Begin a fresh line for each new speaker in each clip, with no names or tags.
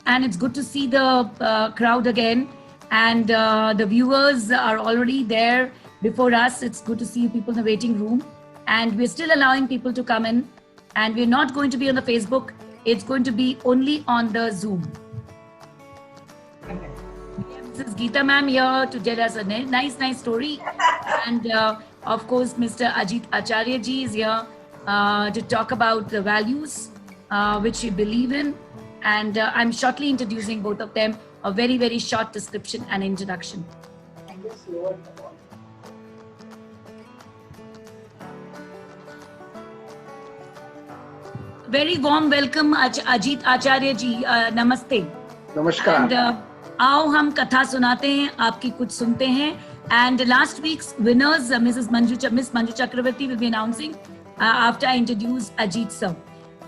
and it's good to see the crowd again. And the viewers are already there before us. It's good to see people in the waiting room. And we're still allowing people to come in. And we're not going to be on the Facebook. It's going to be only on the Zoom. We have Mrs. Geeta ma'am here to tell us a nice story. And of course, Mr. Ajit Acharya ji is here to talk about the values which we believe in. And I'm shortly introducing both of them, a very short description and introduction. Very warm welcome, Ajit Acharya ji. Namaste.
Namaskar.
And आओ हम कथा सुनाते हैं, आपकी कुछ सुनते हैं. And last week's winners, Miss Manju Chakravarti will be announcing after I introduce Ajit sir.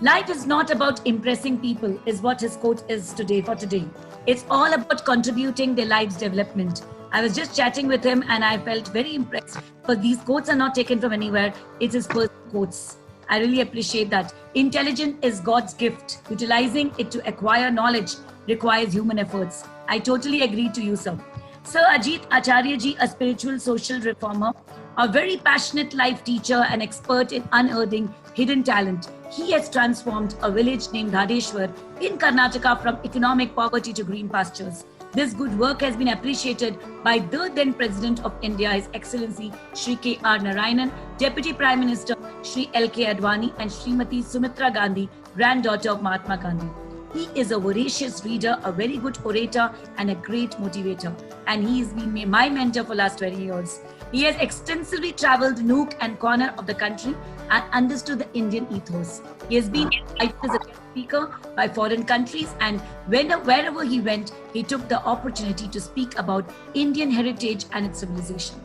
Life is not about impressing people, is what his quote is today for today. It's all about contributing their life's development. I was just chatting with him and I felt very impressed, because these quotes are not taken from anywhere. It's his personal quotes. I really appreciate that. Intelligence is God's gift. Utilizing it to acquire knowledge requires human efforts. I totally agree to you, sir. Sir Ajit Acharya ji, a spiritual social reformer, a very passionate life teacher and expert in unearthing hidden talent. He has transformed a village named Dhadeshwar in Karnataka from economic poverty to green pastures. This good work has been appreciated by the then President of India, His Excellency Shri K.R. Narayanan, Deputy Prime Minister Shri L.K. Advani and Srimati Sumitra Gandhi, granddaughter of Mahatma Gandhi. He is a voracious reader, a very good orator and a great motivator. And he has been my mentor for the last 20 years. He has extensively traveled nook and corner of the country and understood the Indian ethos. He has been invited as a guest speaker by foreign countries, and wherever he went, he took the opportunity to speak about Indian heritage and its civilization.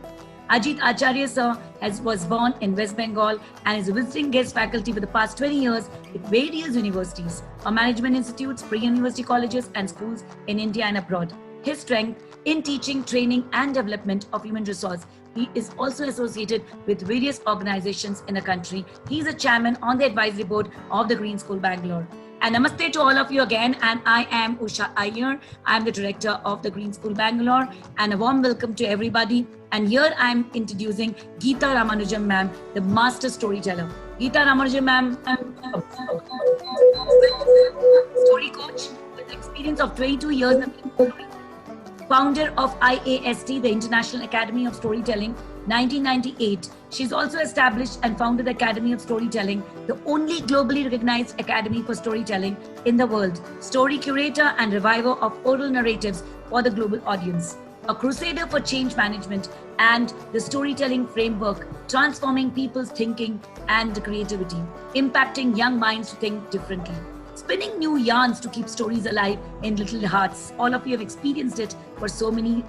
Ajit Acharya sir was born in West Bengal and is a visiting guest faculty for the past 20 years with various universities, management institutes, pre-university colleges and schools in India and abroad. His strength in teaching, training and development of human resource. He is also associated with various organizations in the country. He is a chairman on the advisory board of the Green School, Bangalore. And namaste to all of you again. And I am Usha Iyer. I am the director of the Green School, Bangalore. And a warm welcome to everybody. And here I am introducing Geeta Ramanujam ma'am, the master storyteller. Geeta Ramanujam ma'am, story coach with experience of 22 years in founder of IAST, the International Academy of Storytelling, 1998. She's also established and founded the Academy of Storytelling, the only globally recognized academy for storytelling in the world, story curator and reviver of oral narratives for the global audience, a crusader for change management and the storytelling framework, transforming people's thinking and creativity, impacting young minds to think differently, spinning new yarns to keep stories alive in little hearts. All of you have experienced it for so many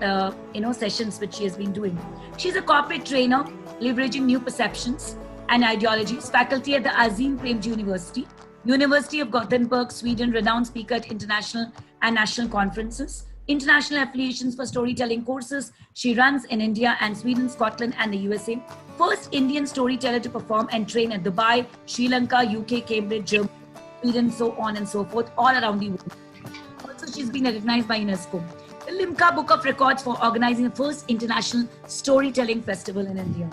sessions which she has been doing. She's a corporate trainer, leveraging new perceptions and ideologies, faculty at the Azim Premji University, University of Gothenburg, Sweden, renowned speaker at international and national conferences, international affiliations for storytelling courses she runs in India and Sweden, Scotland and the USA, first Indian storyteller to perform and train at Dubai, Sri Lanka, UK, Cambridge, Germany, Sweden, so on and so forth, all around the world. Also, she's been recognized by UNESCO. The Limca Book of Records for organizing the first international storytelling festival in India.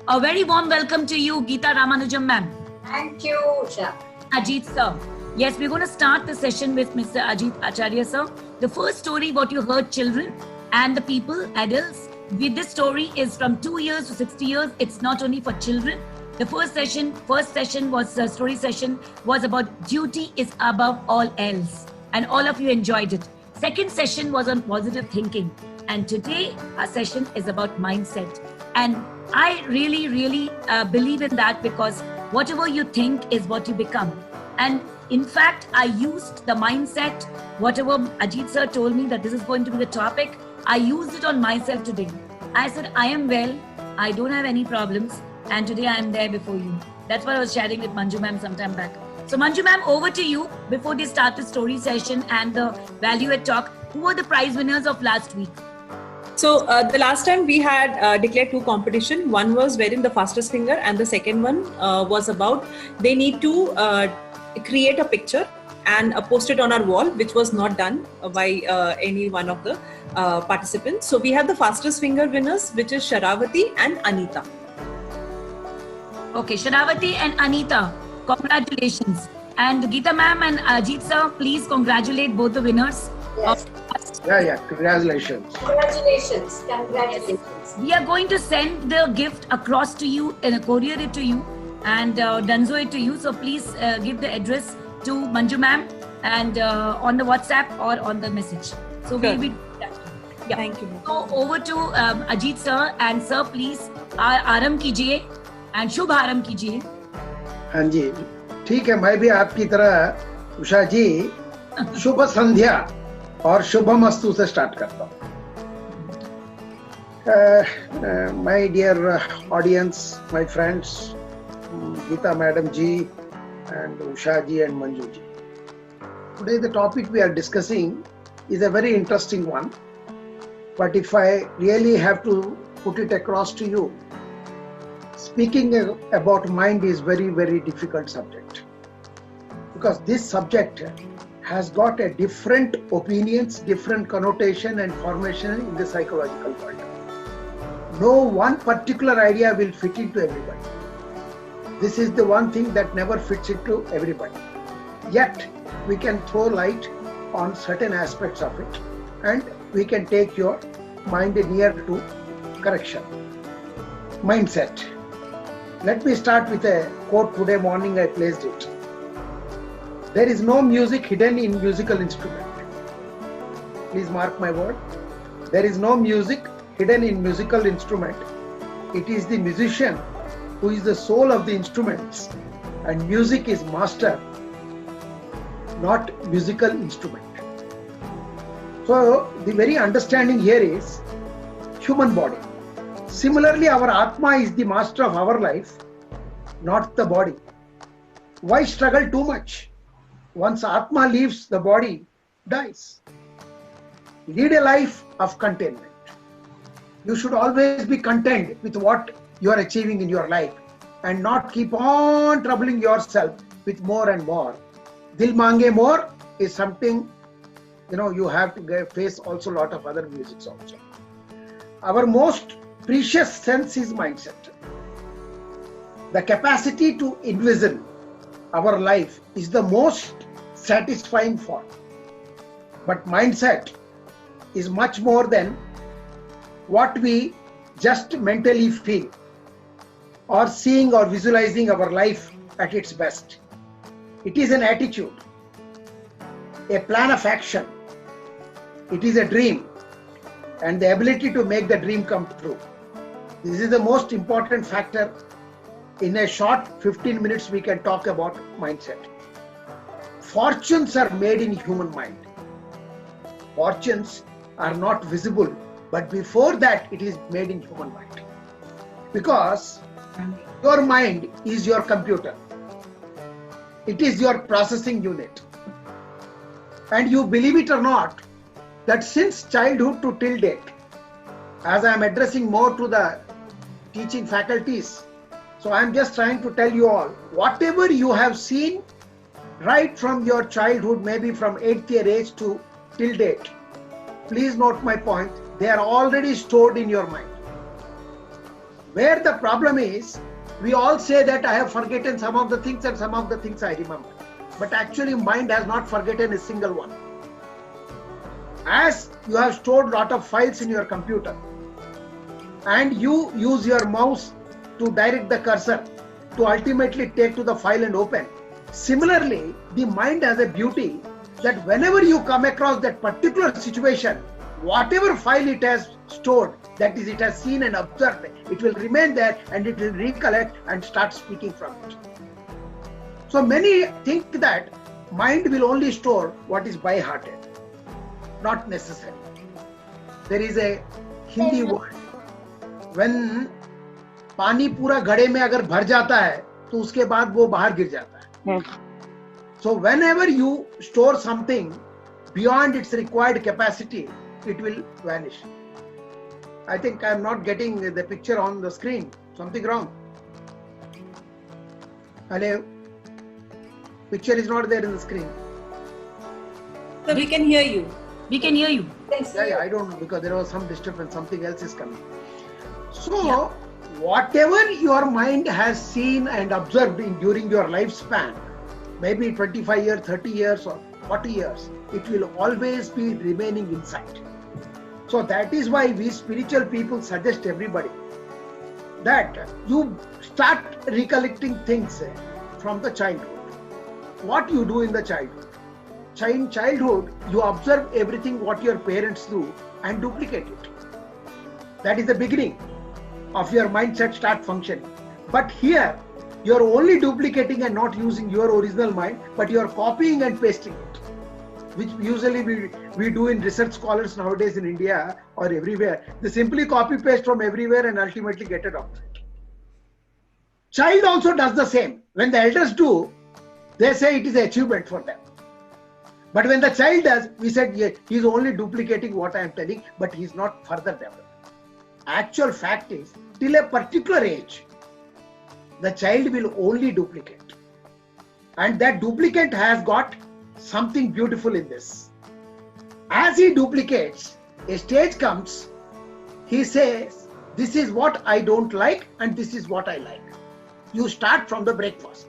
A very warm welcome to you, Geeta Ramanujam ma'am.
Thank you, Usha.
Ajit sir. Yes, we're going to start the session with Mr. Ajit Acharya sir. The first story, what you heard, children and the people, adults. This story is from 2 years to 60 years. It's not only for children. The first session was a story session was about duty is above all else, and all of you enjoyed it. Second session was on positive thinking, and today our session is about mindset. And I really believe in that, because whatever you think is what you become. And in fact, I used the mindset, whatever Ajit sir told me that this is going to be the topic, I used it on myself today. I said, I am well, I don't have any problems, and today I am there before you. That's what I was chatting with Manju ma'am some time back. So Manju ma'am, over to you before they start the story session and the value at talk. Who were the prize winners of last week?
So the last time we had declared two competition. One was wherein the fastest finger, and the second one was about they need to create a picture and post it on our wall, which was not done by any one of the participants. So we have the fastest finger winners, which is Sharavati and Anita.
Okay, Sharavati and Anita, congratulations. And Geeta ma'am and Ajit sir, please congratulate both the winners.
Yes.
Yeah, congratulations.
Congratulations. Congratulations.
We are going to send the gift across to you and courier it to you and Dunzo it to you. So please give the address to Manju ma'am and on the WhatsApp or on the message. So we'll be
Yeah. Thank you.
So over to Ajit sir, and sir please आरंभ कीजिए and शुभ आरंभ कीजिए.
हाँ जी, ठीक है. मैं भी आपकी तरह उषा जी शुभ संध्या और शुभमस्तु से स्टार्ट करता हूँ. My dear audience, my friends, Geeta Madam ji and Usha ji and Manju ji. Today the topic we are discussing is a very interesting one. But if I really have to put it across to you, speaking about mind is very, very difficult subject. Because this subject has got a different opinions, different connotation and formation in the psychological world. No one particular idea will fit into everybody. This is the one thing that never fits into everybody. Yet, we can throw light on certain aspects of it and we can take your mind near to correction. Mindset. Let me start with a quote. Today morning I placed it. There is no music hidden in musical instrument. Please mark my word. There is no music hidden in musical instrument. It is the musician who is the soul of the instruments, and music is master, not musical instrument. So the very understanding here is human body. Similarly, our Atma is the master of our life, not the body. Why struggle too much? Once Atma leaves, the body dies. Lead a life of contentment. You should always be content with what you are achieving in your life and not keep on troubling yourself with more and more. Dil mange more is something, you have to face also a lot of other musics also. Our most precious sense is mindset. The capacity to envision our life is the most satisfying form. But mindset is much more than what we just mentally feel or seeing or visualizing our life at its best. It is an attitude, a plan of action. It is a dream and the ability to make the dream come true. This is the most important factor. In a short 15 minutes, we can talk about mindset. Fortunes are made in human mind. Fortunes are not visible, but before that, it is made in human mind. Because your mind is your computer. It is your processing unit. And you believe it or not, that since childhood to till date, as I am addressing more to the teaching faculties, so I am just trying to tell you all, whatever you have seen right from your childhood, maybe from 8th year age to till date, please note my point, they are already stored in your mind. Where the problem is, we all say that I have forgotten some of the things and some of the things I remember. But actually mind has not forgotten a single one. As you have stored a lot of files in your computer and you use your mouse to direct the cursor to ultimately take to the file and open. Similarly, the mind has a beauty that whenever you come across that particular situation, whatever file it has stored, that is, it has seen and observed, it will remain there and it will recollect and start speaking from it. So many think that mind will only store what is by-hearted. Not necessary. There is a Hindi word. When पानी पूरा घड़े में अगर भर जाता है तो उसके बाद वो बाहर गिर जाता है. So whenever you store something beyond its required capacity, it will vanish. I think I am not getting the picture on the screen. Something wrong? Hello? Picture is not there in the screen.
So we can hear you.
We can hear you.
Yeah, I don't know, because there was some disturbance, something else is coming. So, whatever your mind has seen and observed during your lifespan, maybe 25 years, 30 years or 40 years, it will always be remaining inside. So that is why we spiritual people suggest everybody that you start recollecting things from the childhood. What you do in the childhood. In childhood, you observe everything what your parents do and duplicate it. That is the beginning of your mindset start functioning. But here, you are only duplicating and not using your original mind, but you are copying and pasting it, which usually we do in research scholars nowadays in India or everywhere. They simply copy paste from everywhere and ultimately get a doctorate. Child also does the same. When the elders do, they say it is an achievement for them. But when the child does, we said, yeah, he is only duplicating what I am telling, but he is not further developed. Actual fact is, till a particular age, the child will only duplicate. And that duplicate has got something beautiful in this. As he duplicates, a stage comes, he says, this is what I don't like and this is what I like. You start from the breakfast.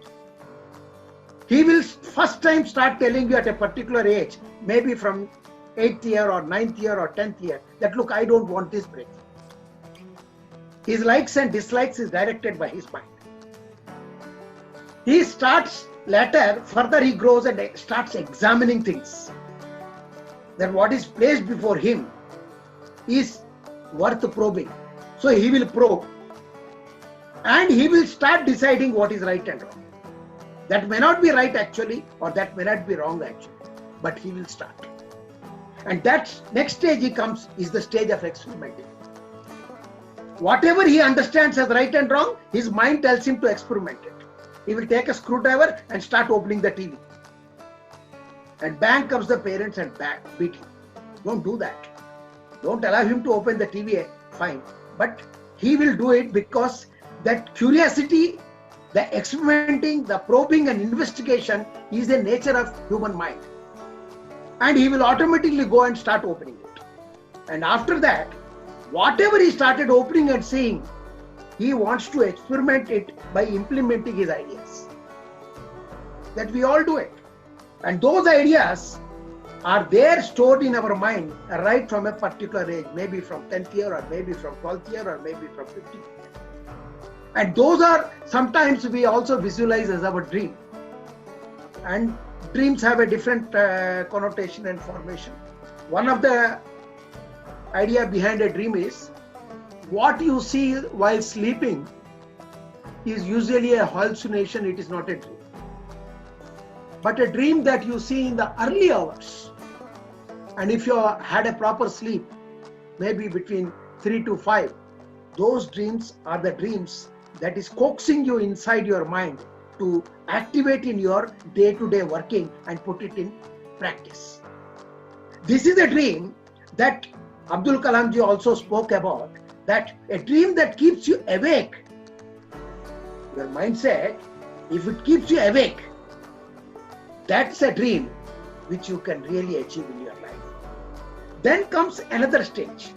He will first time start telling you at a particular age, maybe from 8th year or 9th year or 10th year, that look, I don't want this breakfast. His likes and dislikes is directed by his mind. He starts later, further he grows and starts examining things. That what is placed before him is worth probing. So he will probe and he will start deciding what is right and wrong. That may not be right actually, or that may not be wrong actually, but he will start. And that next stage he comes is the stage of experimenting. Whatever he understands as right and wrong, his mind tells him to experiment it. He will take a screwdriver and start opening the TV. And bang comes the parents and beat him. Don't do that. Don't allow him to open the TV, fine. But he will do it because that curiosity, the experimenting, the probing and investigation is the nature of human mind. And he will automatically go and start opening it. And after that, whatever he started opening and seeing, he wants to experiment it by implementing his ideas. That we all do it. And those ideas are there stored in our mind right from a particular age, maybe from 10th year or maybe from 12th year or maybe from 15th year. And those are sometimes we also visualize as our dream. And dreams have a different connotation and formation. One of the idea behind a dream is what you see while sleeping is usually a hallucination, it is not a dream. But a dream that you see in the early hours, and if you had a proper sleep, maybe between 3 to 5, those dreams are the dreams that is coaxing you inside your mind to activate in your day-to-day working and put it in practice. This is a dream that Abdul Kalam ji also spoke about, that a dream that keeps you awake. Your mindset, if it keeps you awake, that's a dream which you can really achieve in your life. Then comes another stage.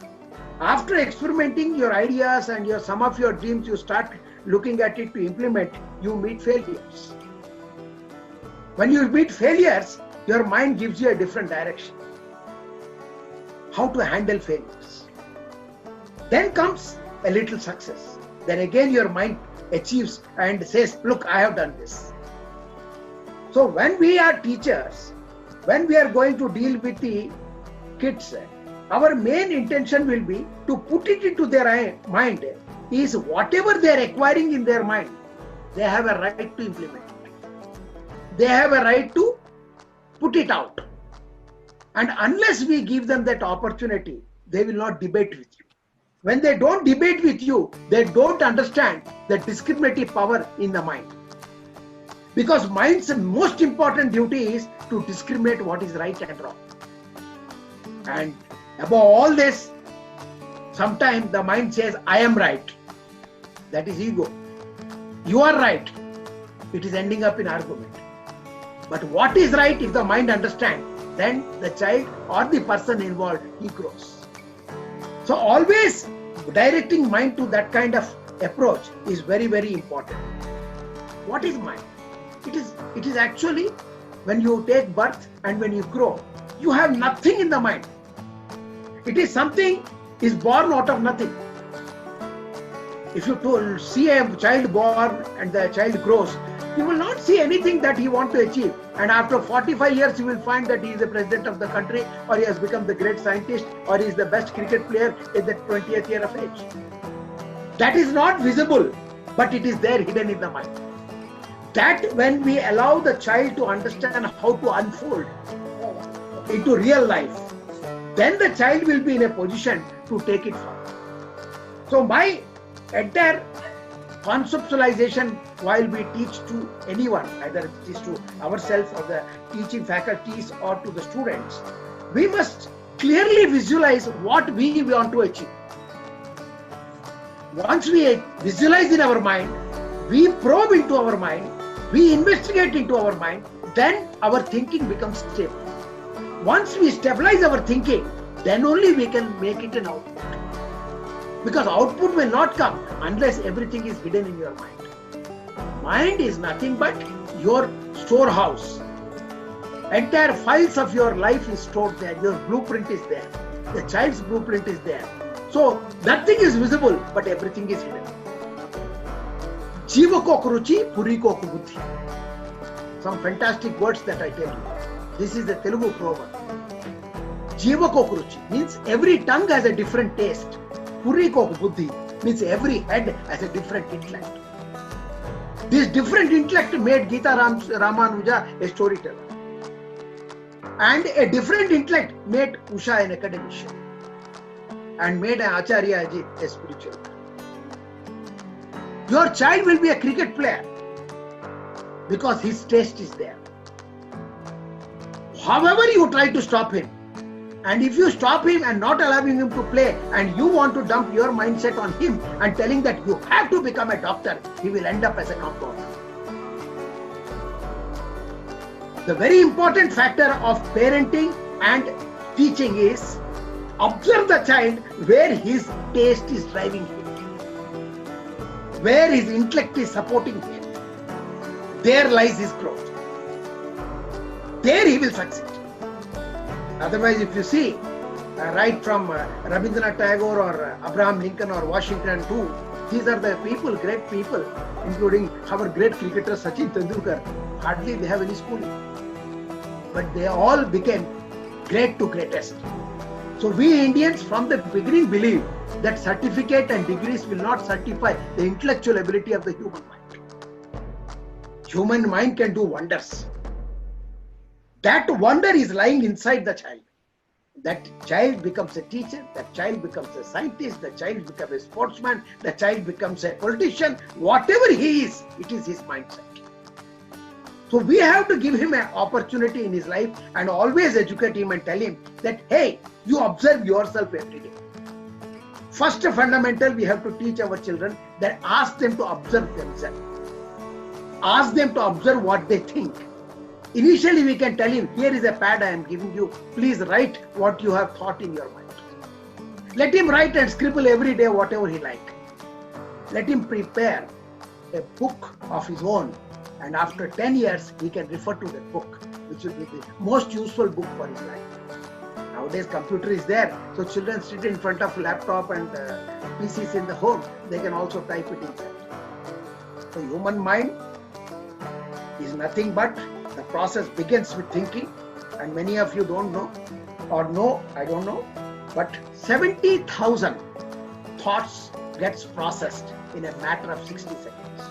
After experimenting your ideas and some of your dreams, you start looking at it to implement, you meet failures. When you meet failures, your mind gives you a different direction. How to handle failures. Then comes a little success. Then again your mind achieves and says, look, I have done this. So when we are teachers, when we are going to deal with the kids, our main intention will be to put it into their mind is whatever they are acquiring in their mind, they have a right to implement it. They have a right to put it out. And unless we give them that opportunity, they will not debate with you. When they don't debate with you, they don't understand the discriminative power in the mind. Because mind's most important duty is to discriminate what is right and wrong. And above all this, sometimes the mind says, I am right. That is ego. You are right. It is ending up in argument. But what is right if the mind understands? then the child or the person involved, he grows. So always directing mind to that kind of approach is very, very important. What is mind? It is actually when you take birth and when you grow, you have nothing in the mind. It is something is born out of nothing. If you see a child born and the child grows, you will not see anything that he wants to achieve. And after 45 years, you will find that he is the president of the country, or he has become the great scientist, or he is the best cricket player in the 20th year of age. That is not visible, but it is there hidden in the mind. That when we allow the child to understand how to unfold into real life, then the child will be in a position to take it further. So my entire conceptualization while we teach to anyone, either it is to ourselves or the teaching faculties or to the students, we must clearly visualize what we want to achieve. Once we visualize in our mind, we probe into our mind, we investigate into our mind, then our thinking becomes stable. Once we stabilize our thinking, then only we can make it an output. Because output will not come unless everything is hidden in your mind. Mind is nothing but your storehouse. Entire files of your life is stored there. Your blueprint is there. The child's blueprint is there. So nothing is visible, but everything is hidden. Jiva ko ruchi, puri ko buddhi. Some fantastic words that I tell you. This is the Telugu proverb. Jiva ko ruchi means every tongue has a different taste. Puri ko buddhi means every head has a different intellect. This different intellect made Gita Ramanuja a storyteller. And a different intellect made Usha an academician. And made Acharya Ajit a spiritual. Your child will be a cricket player because his taste is there. However you try to stop him, and if you stop him and not allowing him to play, and you want to dump your mindset on him and telling that you have to become a doctor, he will end up as a compounder. The very important factor of parenting and teaching is observe the child where his taste is driving him, where his intellect is supporting him. There lies his growth. There he will succeed. Otherwise, if you see, right from Rabindranath Tagore or Abraham Lincoln or Washington too, these are the people, great people, including our great cricketer Sachin Tendulkar. Hardly they have any schooling. But they all became great to greatest. So we Indians from the beginning believe that certificate and degrees will not certify the intellectual ability of the human mind. Human mind can do wonders. That wonder is lying inside the child. That child becomes a teacher, that child becomes a scientist, the child becomes a sportsman, the child becomes a politician. Whatever he is, it is his mindset. So we have to give him an opportunity in his life and always educate him and tell him that, hey, you observe yourself every day. First fundamental, we have to teach our children that ask them to observe themselves. Ask them to observe what they think. Initially, we can tell him, here is a pad I am giving you. Please write what you have thought in your mind. Let him write and scribble every day whatever he likes. Let him prepare a book of his own. And after 10 years, he can refer to that book, which will be the most useful book for his life. Nowadays, computer is there. So children sit in front of laptop and PCs in the home. They can also type it inside. So human mind is nothing but the process begins with thinking, and many of you don't know, or know, I don't know, but 70,000 thoughts gets processed in a matter of 60 seconds.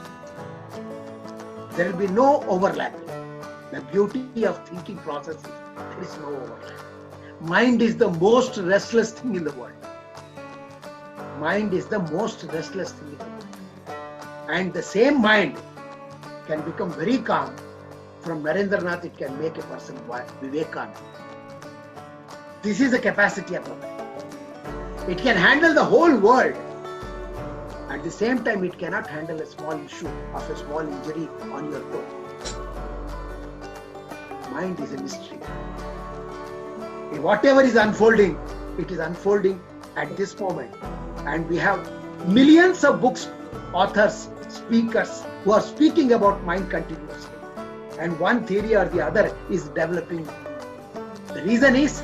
There will be no overlapping. The beauty of thinking process is there is no overlap. Mind is the most restless thing in the world. Mind is the most restless thing in the world. And the same mind can become very calm. From Narendranath, it can make a person Vivekananda. This is the capacity of the mind. It can handle the whole world. At the same time, it cannot handle a small issue of a small injury on your toe. Mind is a mystery. Whatever is unfolding, it is unfolding at this moment. And we have millions of books, authors, speakers who are speaking about mind continuously. And one theory or the other is developing. The reason is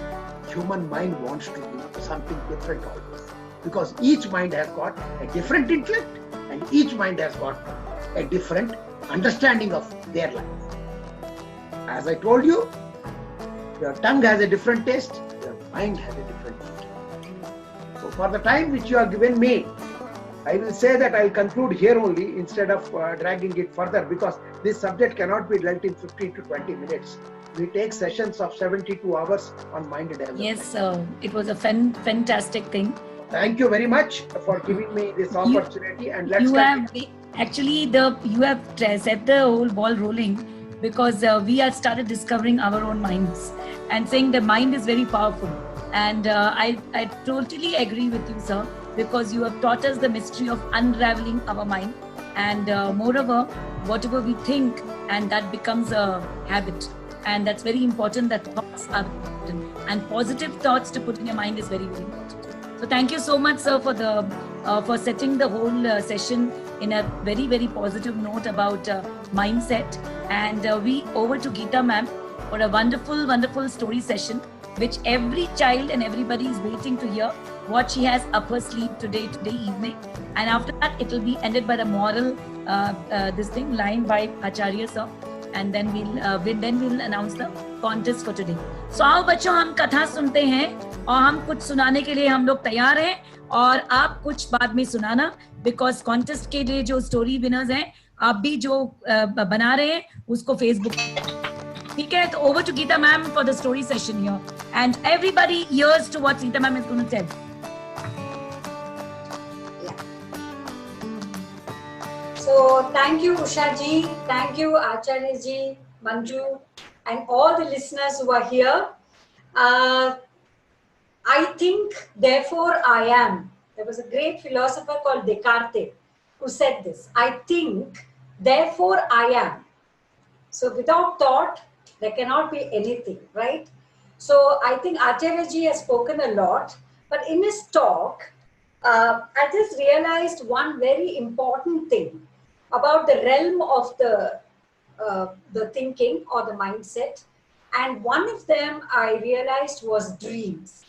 human mind wants to do something different always. Because each mind has got a different intellect and each mind has got a different understanding of their life. As I told you, your tongue has a different taste, your mind has a different taste. So for the time which you have given me, I will say that I will conclude here only instead of dragging it further, because this subject cannot be dealt in 15 to 20 minutes. We take sessions of 72 hours on mind development.
Yes, it was a fantastic thing.
Thank you very much for giving me this opportunity, and let's
you
continue.
you have set the whole ball rolling, because we have started discovering our own minds and saying the mind is very powerful. And I totally agree with you, sir, because you have taught us the mystery of unraveling our mind. And moreover, whatever we think, and that becomes a habit. And that's very important, that thoughts are important. And positive thoughts to put in your mind is very, very important. So thank you so much, sir, for setting the whole session in a very, very positive note about mindset. And we over to Geeta ma'am for a wonderful, wonderful story session, which every child and everybody is waiting to hear what she has up her sleeve today evening. And after that, it will be ended by the moral line by Acharya sir. And then we'll announce the contest for today. So आओ बच्चों, हम कथा सुनते हैं और हम कुछ सुनाने के लिए हम लोग तैयार हैं, और आप कुछ बाद में सुनाना, बिकॉज कॉन्टेस्ट के लिए जो स्टोरी विनर्स हैं, आप भी जो बना रहे हैं उसको फेसबुक, ठीक है? तो over to Geeta ma'am for the story session here, and everybody hears to what Geeta ma'am is going to tell.
So thank you, Usha ji, thank you, Acharya ji, Manju, and all the listeners who are here. I think, therefore I am. There was a great philosopher called Descartes who said this. I think, therefore I am. So without thought, there cannot be anything, right? So I think Acharya ji has spoken a lot, but in his talk, I just realized one very important thing about the realm of the thinking or the mindset, and one of them I realized was dreams.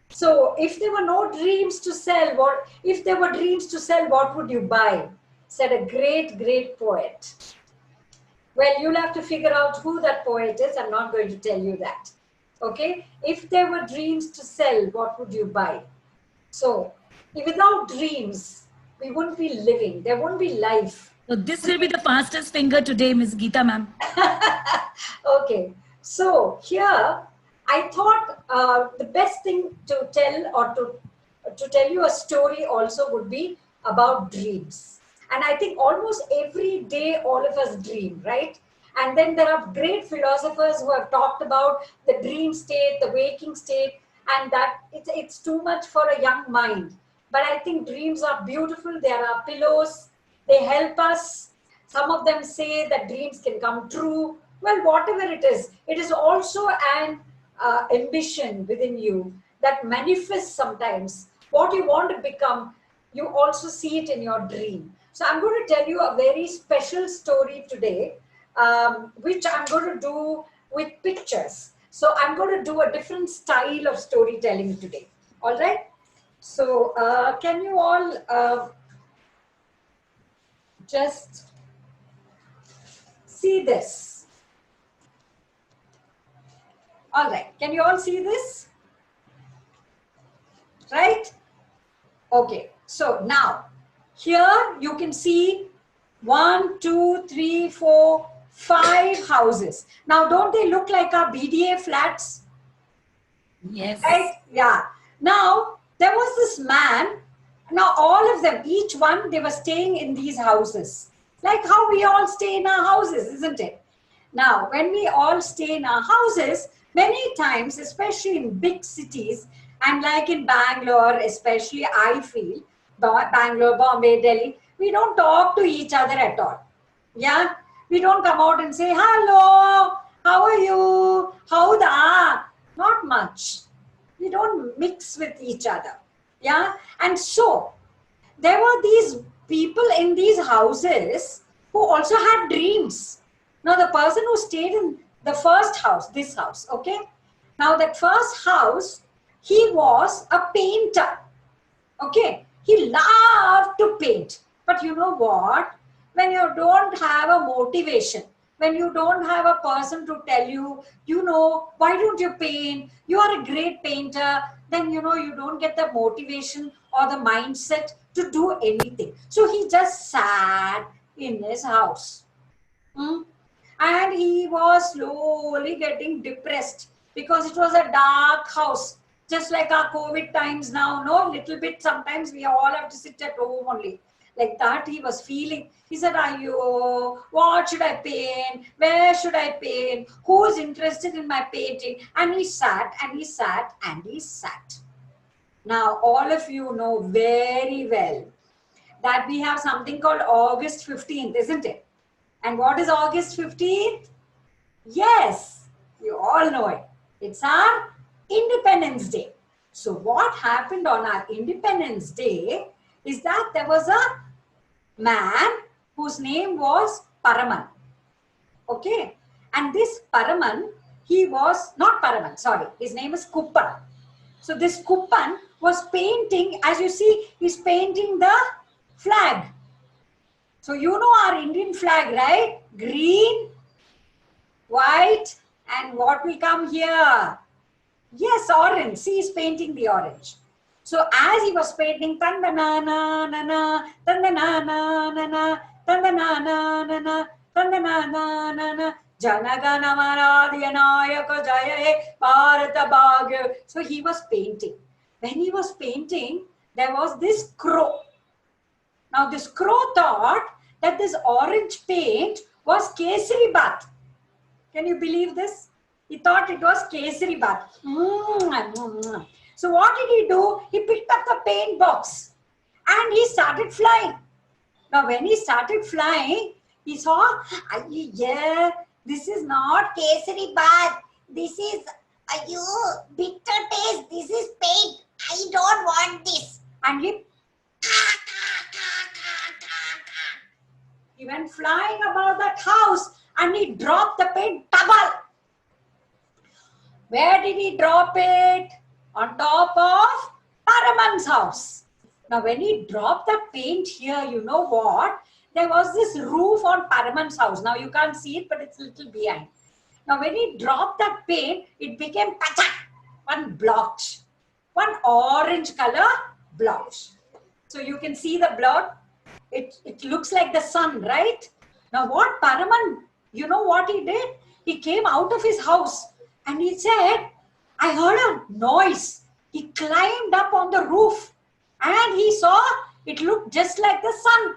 So if there were no dreams to sell, what would you buy? Said a great poet. Well, you'll have to figure out who that poet is. I'm not going to tell you that. Okay? If there were dreams to sell, what would you buy? So without dreams, we wouldn't be living. There won't be life.
So this will be the fastest finger today, Miss Geeta ma'am.
Okay. So here, I thought the best thing to tell, or to tell you a story also, would be about dreams. And I think almost every day all of us dream, right? And then there are great philosophers who have talked about the dream state, the waking state, and that it's too much for a young mind. But I think dreams are beautiful. They are our pillows. They help us. Some of them say that dreams can come true. Well, whatever it is also an ambition within you that manifests sometimes. What you want to become, you also see it in your dream. So I'm going to tell you a very special story today, which I'm going to do with pictures. So I'm going to do a different style of storytelling today. All right? So can you all just see this? All right. Can you all see this? Right? Okay. So now, here you can see 1, 2, 3, 4, 5 houses. Now, don't they look like our BDA flats?
Yes.
Right? Yeah. Now, there was this man. Now, all of them, each one, they were staying in these houses. Like how we all stay in our houses, isn't it? Now, when we all stay in our houses, many times, especially in big cities, and like in Bangalore, especially I feel, Bangalore, Bombay, Delhi, we don't talk to each other at all. Yeah? We don't come out and say, hello, how are you? How da? Not much. We don't mix with each other. Yeah. And so there were these people in these houses who also had dreams. Now, the person who stayed in the first house, this house, okay? Now, that first house, he was a painter. Okay? He loved to paint. But you know what? When you don't have a motivation, when you don't have a person to tell you, why don't you paint? You are a great painter. Then, you don't get the motivation or the mindset to do anything. So he just sat in his house. And he was slowly getting depressed because it was a dark house. Just like our COVID times now, little bit, sometimes we all have to sit at home only. Like that he was feeling. He said, what should I paint? Where should I paint? Who is interested in my painting? And he sat and he sat and he sat. Now, all of you know very well that we have something called August 15th, isn't it? And what is August 15th? Yes, you all know it. It's our Independence Day. So what happened on our Independence Day is that there was a man whose name was Paraman. Okay. And this Paraman, he was not Paraman, sorry. His name is Kuppan. So this Kuppan was painting, as you see, he's painting the flag. So you know our Indian flag, right? Green, white, and what will come here? Yes, orange. See, he's painting the orange. So as he was painting, tandanana, nana, tandanana, nana, tandanana, nana, tandanana, nana, janagana maradhyanayaka jayahe bharata bhagya. So he was painting. When he was painting, there was this crow. Now this crow thought that this orange paint was Kesari bath. Can you believe this? He thought it was Kesari bath. So what did he do? He picked up the paint box and he started flying. Now when he started flying, he saw, yeah, this is not Kesari bath. This is, bitter taste. This is paint. I don't want this. And he went flying about that house and he dropped the paint double. Where did he drop it? On top of Paraman's house. Now when he dropped the paint here, you know what? There was this roof on Paraman's house. Now you can't see it, but it's a little behind. Now when he dropped that paint, it became one blotch. One orange color blotch. So you can see the blot. It looks like the sun, right? Now what Paraman, you know what he did? He came out of his house and he said, I heard a noise. He climbed up on the roof and he saw it looked just like the sun.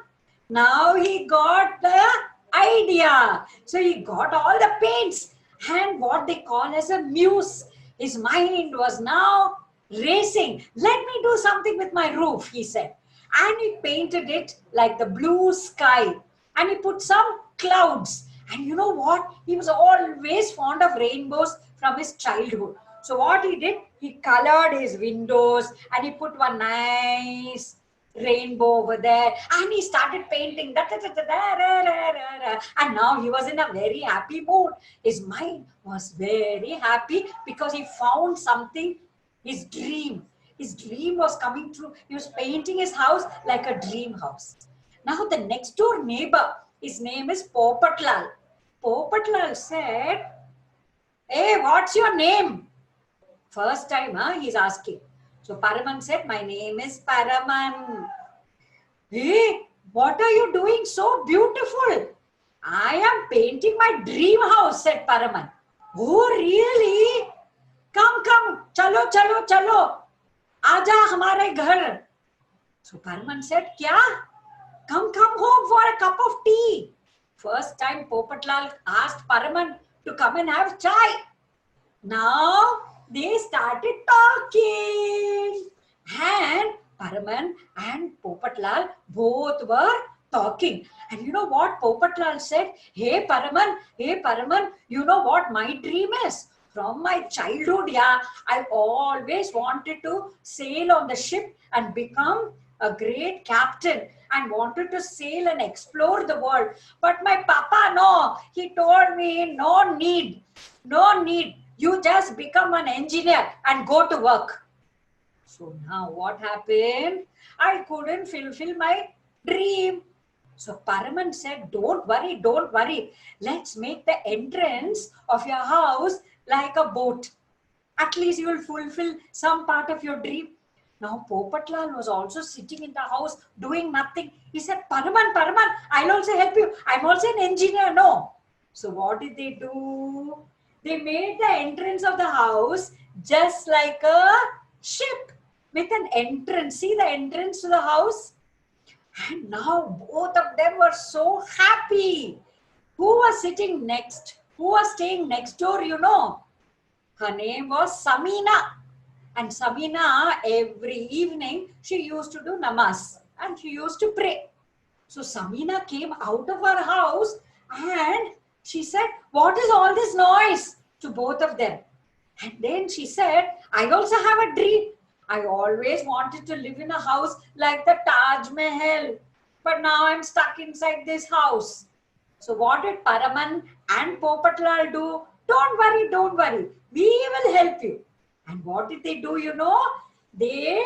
Now he got the idea. So he got all the paints and what they call as a muse. His mind was now racing. Let me do something with my roof, he said. And he painted it like the blue sky. And he put some clouds. And you know what? He was always fond of rainbows from his childhood. So what he did, he colored his windows and he put one nice rainbow over there and he started painting. And now he was in a very happy mood. His mind was very happy because he found something, his dream. His dream was coming true. He was painting his house like a dream house. Now the next door neighbor, his name is Popatlal. Popatlal said, hey, what's your name? First time, he's asking. So Paraman said, my name is Paraman. Hey, what are you doing so beautiful? I am painting my dream house, said Paraman. Oh, really? Come, chalo, chalo, chalo. Aaja hamare ghar. So Paraman said, kya? Come home for a cup of tea. First time Popatlal asked Paraman to come and have chai. Now they started talking. And Paraman and Popatlal both were talking. And you know what Popatlal said? Hey Paraman, you know what my dream is? from my childhood, yeah, I always wanted to sail on the ship and become a great captain and wanted to sail and explore the world. But my papa, no, he told me, no need, no need. You just become an engineer and go to work. So now what happened? I couldn't fulfill my dream. So Paraman said, don't worry. Let's make the entrance of your house like a boat. At least you will fulfill some part of your dream. Now Popatlal was also sitting in the house doing nothing. He said, Paraman, I'll also help you. I'm also an engineer, no. So what did they do? They made the entrance of the house just like a ship with an entrance. See the entrance to the house? And now both of them were so happy. Who was sitting next? Who was staying next door, you know? Her name was Samina. And Samina, every evening, she used to do namaz. And she used to pray. So Samina came out of her house and she said, what is all this noise? To both of them. And then she said, I also have a dream. I always wanted to live in a house like the Taj Mahal. But now I'm stuck inside this house. So what did Paraman and Popatlal do? Don't worry. We will help you. And what did they do, you know? They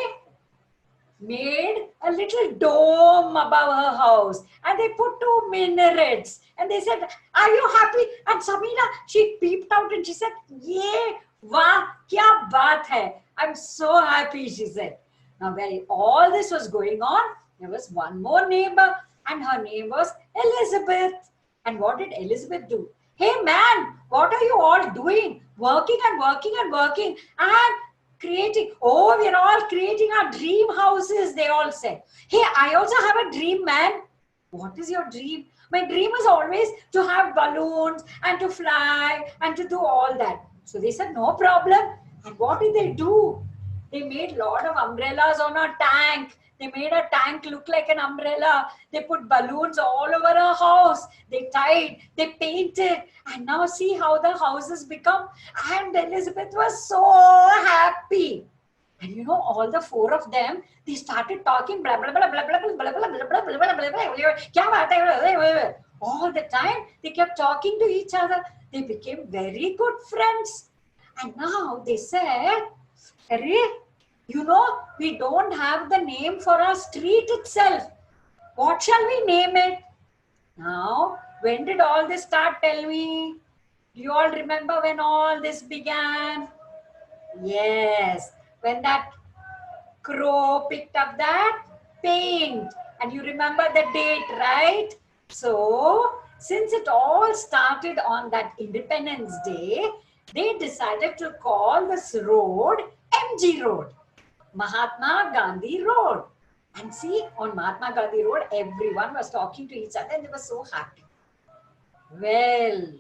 made a little dome above her house. And they put 2 minarets. And they said, are you happy? And Samina, she peeped out and she said, yeah, wah, kya baat hai. I'm so happy, she said. Now, while all this was going on, there was one more neighbor and her name was Elizabeth. And what did Elizabeth do? Hey man, what are you all doing? Working and creating. Oh, we're all creating our dream houses, they all said. Hey, I also have a dream, man. What is your dream? My dream is always to have balloons and to fly and to do all that. So they said, no problem. And what did they do? They made a lot of umbrellas on a tank. They made a tank look like an umbrella. They put balloons all over a house. They tied, they painted. And now see how the house has become. And Elizabeth was so happy. And you know, all the 4 of them, they started talking blah, blah, blah, blah, blah, blah, blah, blah, blah, blah, blah, blah, blah. All the time, they kept talking to each other. They became very good friends. And now they said, you know, we don't have the name for our street itself. What shall we name it? Now, when did all this start? Tell me. Do you all remember when all this began? Yes, when that crow picked up that paint. And you remember the date, right? So, since it all started on that Independence Day, they decided to call this road MG Road, Mahatma Gandhi Road. And see, on Mahatma Gandhi Road, everyone was talking to each other and they were so happy. Well,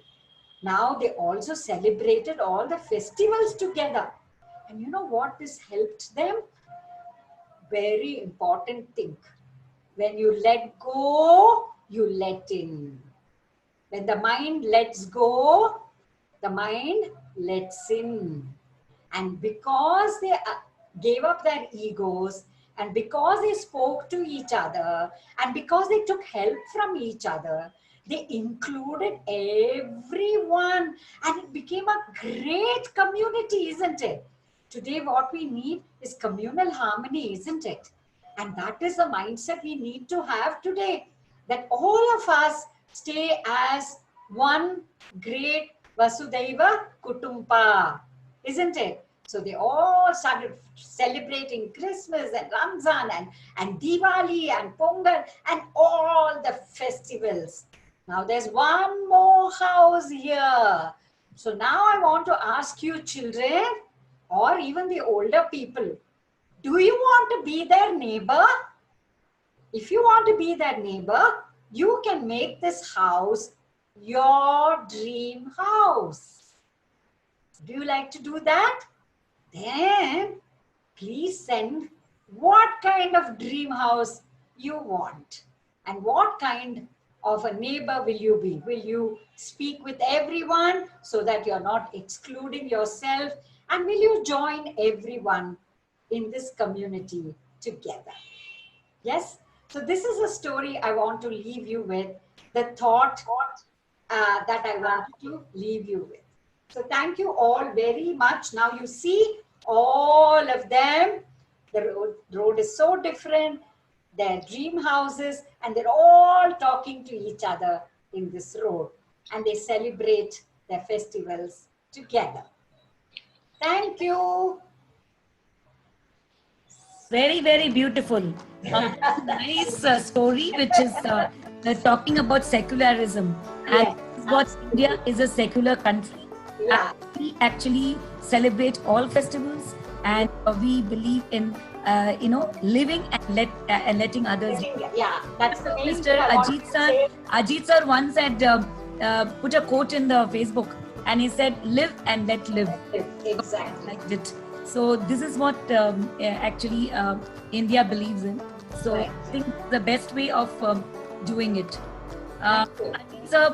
now they also celebrated all the festivals together. And you know what this helped them? Very important thing. When you let go, you let in. When the mind lets go, the mind lets in. And because they gave up their egos, and because they spoke to each other, and because they took help from each other, they included everyone, and it became a great community, isn't it? Today, what we need is communal harmony, isn't it? And that is the mindset we need to have today, that all of us stay as one great Vasudhaiva Kutumba, isn't it? So they all started celebrating Christmas and Ramzan and Diwali and Pongal and all the festivals. Now there's one more house here. So now I want to ask you children, or even the older people, do you want to be their neighbor? If you want to be their neighbor, you can make this house your dream house. Do you like to do that? Then please send what kind of dream house you want and what kind of a neighbor will you be? Will you speak with everyone so that you're not excluding yourself? And will you join everyone in this community together? Yes? So this is a story I want to leave you with, the thought that I wanted to leave you with. So thank you all very much. Now you see all of them. The road is so different. Their dream houses, and they're all talking to each other in this road. And they celebrate their festivals together. Thank you.
Very, very beautiful. Nice story, which is talking about secularism. And
Yes,
what India is a secular country.
Yeah.
We actually celebrate all festivals, and we believe in living and letting others live.
Yeah, that's the main
Mr.
thing I wanted
Ajit
to
sir,
say.
Ajit sir once had put a quote in the Facebook, and he said, "Live and let live."
Exactly.
Liked it. So this is what actually India believes in. So
Right.
I think the best way of doing it.
Thank you.
Ajit sir,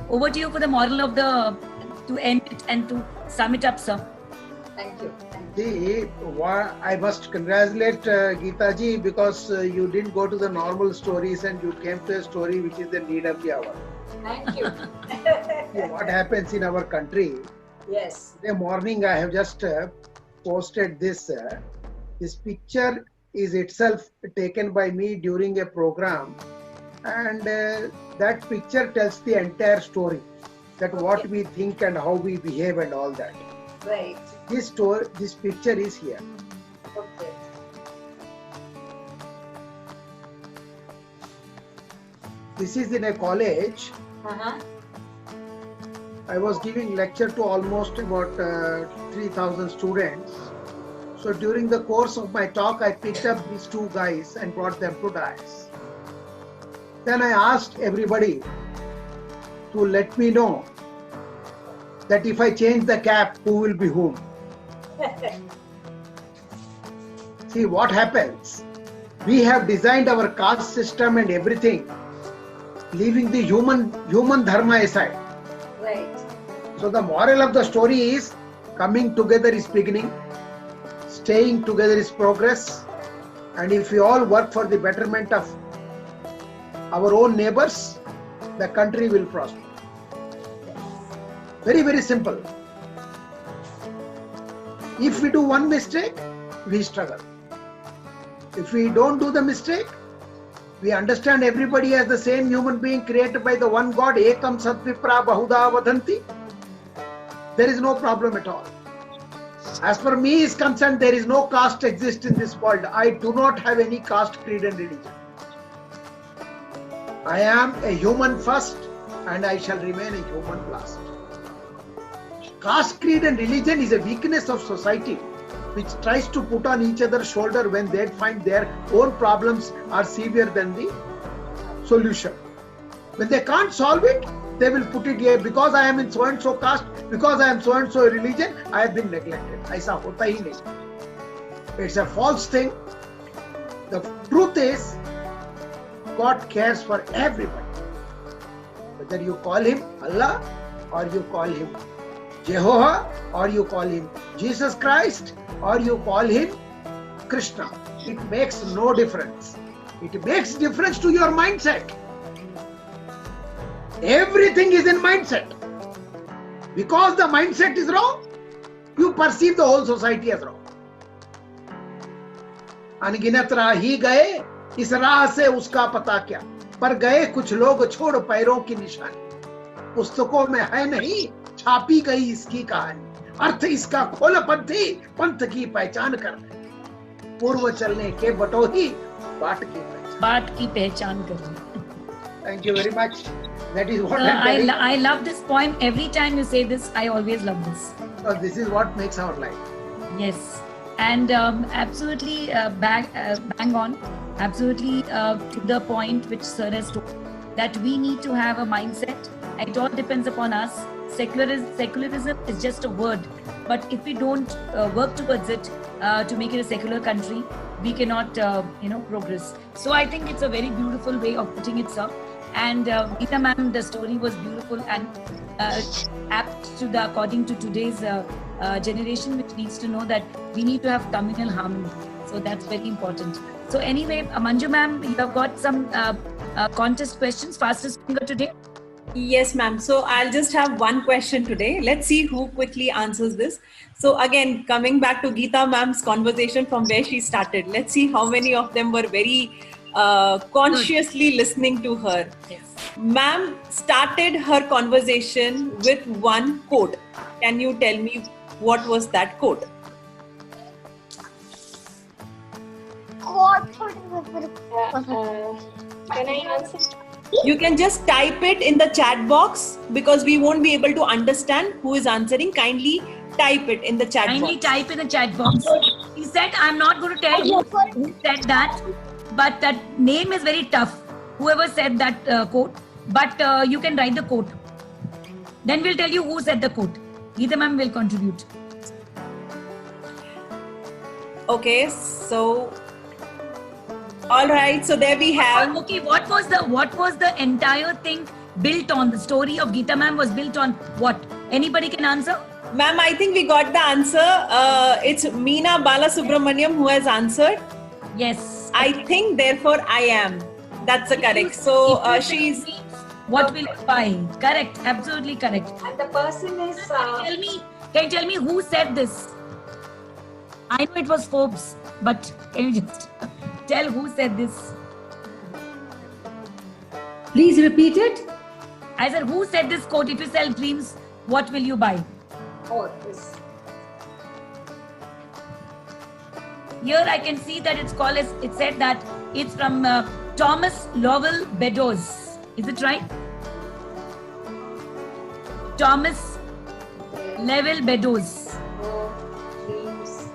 over to you for the moral of to end it and to sum it up, sir.
Thank you.
See, I must congratulate Geeta ji, because you didn't go to the normal stories and you came to a story which is the need of the hour.
Thank you.
See, what happens in our country?
Yes.
Today morning I have just posted this. This picture is itself taken by me during a program, and that picture tells the entire story, that what we think and how we behave and all that.
Right.
This picture is here.
Okay.
This is in a college.
Uh-huh.
I was giving lecture to almost about 3,000 students. So during the course of my talk, I picked up these two guys and brought them to dais. Then I asked everybody to let me know that if I change the cap, who will be whom? See what happens. We have designed our caste system and everything, leaving the human dharma aside.
Right.
So the moral of the story is, coming together is beginning, staying together is progress, and if we all work for the betterment of our own neighbors, the country will prosper. Very, very simple. If we do one mistake, we struggle. If we don't do the mistake, we understand everybody as the same human being created by the one God, Ekam Satvipra Bahuda Vadanti. There is no problem at all. As per me is concerned, there is no caste exists in this world. I do not have any caste, creed and religion. I am a human first, and I shall remain a human last. Caste, creed and religion is a weakness of society which tries to put on each other's shoulder when they find their own problems are severe than the solution. When they can't solve it, they will put it here, because I am in so and so caste, because I am so and so religion, I have been neglected. Aisa hota hi nahi. It's a false thing. The truth is, God cares for everybody. Whether you call him Allah or you call him Jehovah, or you call him Jesus Christ, or you call him Krishna, it makes no difference. It makes difference to your mindset. Everything is in mindset. Because the mindset is wrong, you perceive the whole society as wrong. अनगिनत राह ही गए, इस राह से उसका पता क्या, पर गए कुछ लोग छोड़ पैरों की निशानी, पुस्तकों में है नहीं छापी गई इसकी कहानी, अर्थ इसका खोल पंथी, पंथ की पहचान कर, पूर्व चलने के बटोही बाट की पहचान
कर.
Thank you very much. That is what
I love this poem. Every time you say this, I always love this.
So this is what makes our life.
Yes, and absolutely bang on, absolutely to the point which Sir has told, that we need to have a mindset. It all depends upon us. Secularism is just a word, but if we don't work towards it to make it a secular country, we cannot progress. So I think it's a very beautiful way of putting it, sir. And Geeta ma'am, the story was beautiful and apt to the according to today's generation, which needs to know that we need to have communal harmony. So that's very important. So anyway, Manju ma'am, you have got some contest questions, fastest finger today.
Yes, ma'am. So I'll just have one question today. Let's see who quickly answers this. So again, coming back to Geeta ma'am's conversation from where she started, let's see how many of them were very consciously listening to her.
Yes.
Ma'am started her conversation with one quote. Can you tell me what was that quote?
Can I answer?
You can just type it in the chat box because we won't be able to understand who is answering. Kindly type it in the chat
Kindly
box.
type in the chat box. He said, I'm not going to tell you who said that, but that name is very tough. Whoever said that quote, but you can write the quote. Then we'll tell you who said the quote. Geeta ma'am will contribute.
Okay, so all right, so there we have.
Okay, what was the entire thing built on? The story of Geeta ma'am was built on what? Anybody can answer?
Ma'am, I think we got the answer. It's Meena Balasubramaniam who has answered.
Yes.
I think, therefore I am. That's a correct. So she's.
What will you buy? Correct. Absolutely correct.
And the person is.
Can you tell me who said this? I know it was Forbes, but can you just tell who said this?
Please repeat it.
I said, who said this quote? If you sell dreams, what will you buy?
Oh, this.
Here I can see that it's called as, it said that it's from Thomas Lovell Beddoes. Is it right? Thomas Lovell Beddoes.
No dreams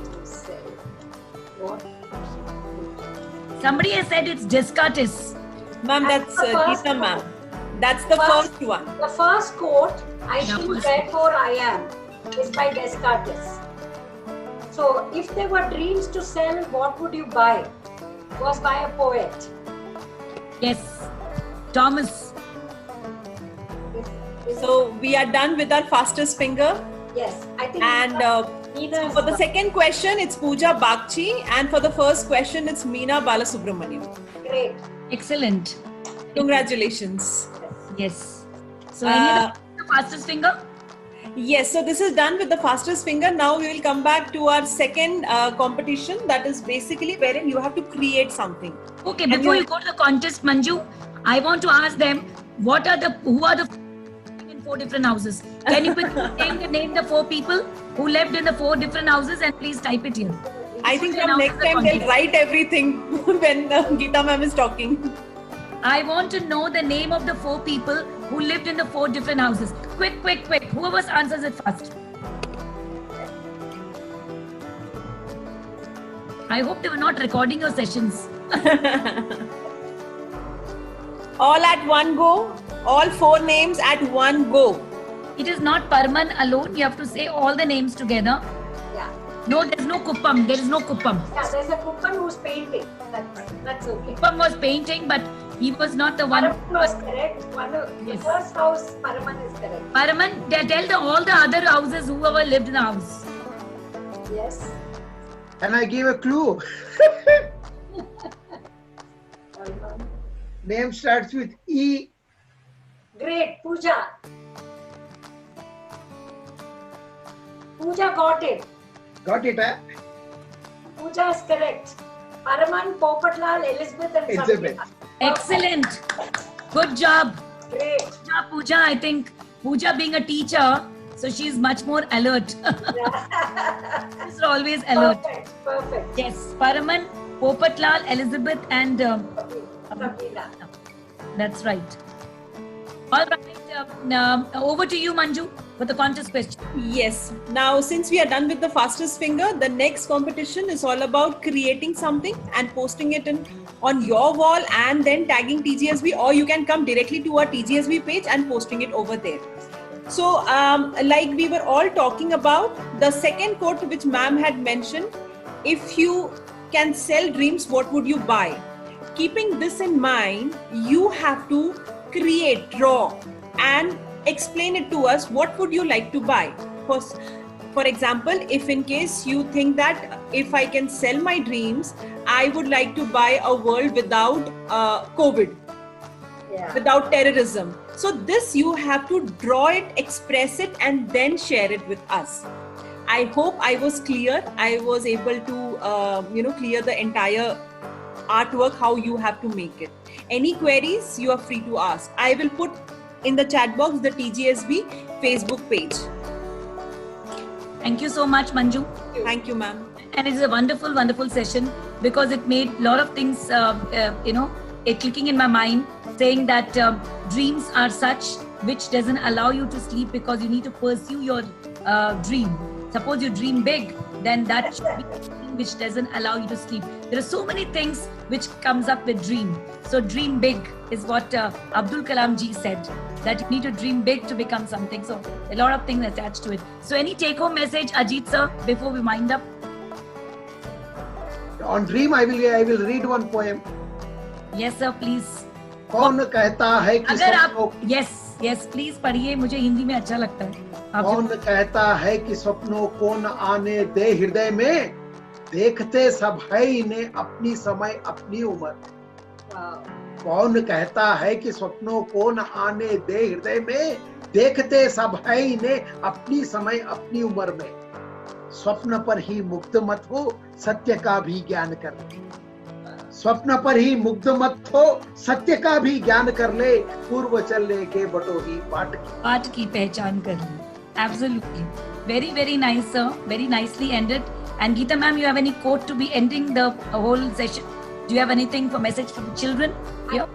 to sell. What?
Somebody has said it's Descartes.
Ma'am, that's Geeta ma'am. That's the first one.
The first quote, I
Yeah,
think
first.
therefore I am, is by Descartes. So if there were dreams to sell, what would you buy? Was by a poet.
Yes. Thomas.
So we are done with our fastest finger.
Yes, I think.
And
neither
for the second question, it's Pooja Bagchi. And for the first question, it's Meena Balasubramaniam.
great.
Excellent.
Congratulations.
Yes. So any other fastest finger?
Yes, so this is done with the fastest finger. Now we will come back to our second competition, that is basically wherein you have to create something.
Okay,
And
before
you-
you go to the contest, Manju, I want to ask them who are the in 4 different houses? Can you name the 4 people who lived in the 4 different houses and please type it here.
I think from
Announce
next
the
time they'll
contest.
write everything when Geeta ma'am is talking.
I want to know the name of the 4 people who lived in the 4 different houses. Quick. Whoever answers it first. I hope they were not recording your sessions.
All at one go, all 4 names at one go.
It is not Parman alone. You have to say all the names together.
Yeah.
No, there's no Kuppam. There is no Kuppam.
Yeah, there's a Kuppan who's painting. That's okay.
Kuppam was painting, but he was not the one.
Paraman was correct. The
Yes.
first house, Paraman is correct.
Paraman, tell all the other houses whoever lived in the house.
Yes.
And I give a clue.
Paraman.
Name starts with E.
Great. Pooja. Pooja got it.
Got it, eh?
Pooja is correct. Paraman, Popatlal, Elizabeth and
Elizabeth.
Sabina.
Excellent. Good job.
Great.
Pooja, I think Pooja being a teacher, so she's much more alert. She's always alert.
Perfect.
Yes, Paraman, Popatlal, Elizabeth, and
Sabina.
that's right. All right, over to you, Manju, for the contest question.
Yes. Now, since we are done with the fastest finger, the next competition is all about creating something and posting it on your wall and then tagging TGSB, or you can come directly to our TGSB page and posting it over there. So, like we were all talking about, the second quote which ma'am had mentioned, if you can sell dreams, what would you buy? keeping this in mind, you have to create, draw, and explain it to us. What would you like to buy? For example, if in case you think that if I can sell my dreams, I would like to buy a world without COVID, without terrorism. So this you have to draw it, express it, and then share it with us. I hope I was clear. I was able to clear the entire artwork, how you have to make it. Any queries, you are free to ask. I will put in the chat box the TGSB Facebook page.
Thank you so much, Manju.
Thank you, ma'am.
And it's a wonderful, wonderful session because it made a lot of things, it clicking in my mind, saying that dreams are such which doesn't allow you to sleep because you need to pursue your dream. Suppose you dream big, then that should be something which doesn't allow you to sleep. There are so many things which comes up with dream. So dream big is what Abdul Kalam ji said, that you need to dream big to become something. So a lot of things attached to it. So any take-home message, Ajit sir, before we wind up?
On dream, I will read one poem.
Yes sir, please.
कौन कहता है कि
अगर आप
सपनों
yes please पढ़िए, मुझे हिंदी में अच्छा लगता है.
कौन कहता है कि सपनों को न आने दे हृदय में, देखते सब है इन्हें अपनी समय अपनी उम्र. कौन कहता है कि सपनों को न आने दे हृदय में, देखते सब है इन्हें अपनी समय अपनी उम्र में. स्वप्न पर ही मुग्ध मत हो, सत्य का भी ज्ञान कर ले. स्वप्न पर ही मुग्ध मत हो, सत्य का भी ज्ञान कर ले. पूर्व चलने के बटो ही पाठ की
पहचान कर ले. Absolutely. Very, very nice, sir. Very nicely ended. And Geeta ma'am, you have any quote to be ending the whole session? Do you have anything for message for the children? Yeah.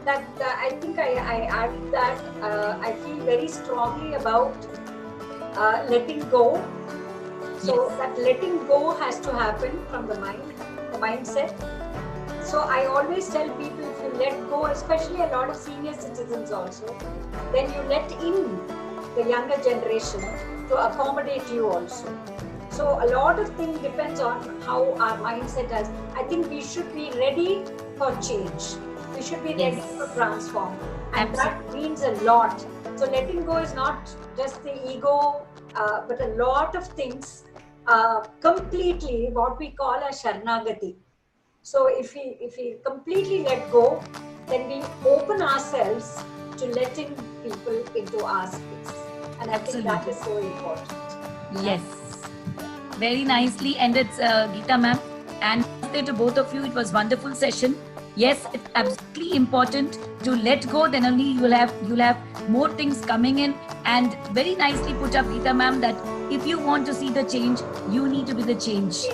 I think I added that I feel very strongly about letting go. So that letting go has to happen from the mind, the mindset. So I always tell people, if you let go, especially a lot of senior citizens also, then you let in the younger generation to accommodate you also. So a lot of things depends on how our mindset is. I think we should be ready for change. We should be ready to transform. And that means a lot. So letting go is not just the ego, but a lot of things, completely what we call a Sharanagati. So if we completely let go, then we open ourselves to letting people into our space. And I think that is so important.
Yes. Very nicely ended, Geeta ma'am. And to both of you, it was wonderful session. Yes, it's absolutely important to let go. Then only you'll have more things coming in. And very nicely put up, Geeta ma'am, that if you want to see the change, you need to be the change.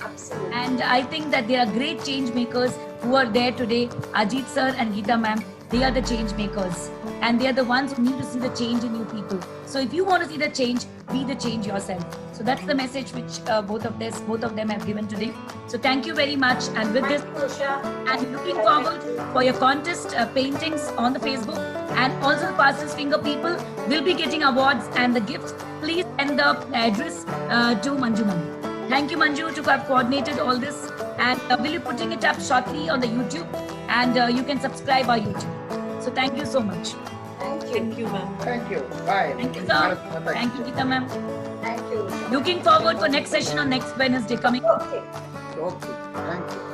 Absolutely.
And I think that there are great change makers who are there today. Ajit sir and Geeta ma'am, they are the change makers. And they are the ones who need to see the change in you people. So if you want to see the change, be the change yourself. So that's the message which both of them have given today. So thank you very much. And with this, I'm looking forward for your contest paintings on the Facebook. And also the Fastest Finger people will be getting awards and the gifts. Please send the address to Manju ma'am. Thank you, Manju, to have coordinated all this. And we'll be putting it up shortly on the YouTube. And you can subscribe our YouTube. So thank you so much.
Thank you, ma'am.
Thank you. Bye.
Thank you, sir. Thank you, Geeta ma'am.
Thank you.
Looking forward for next session on next Wednesday coming.
Okay.
Okay. Thank you.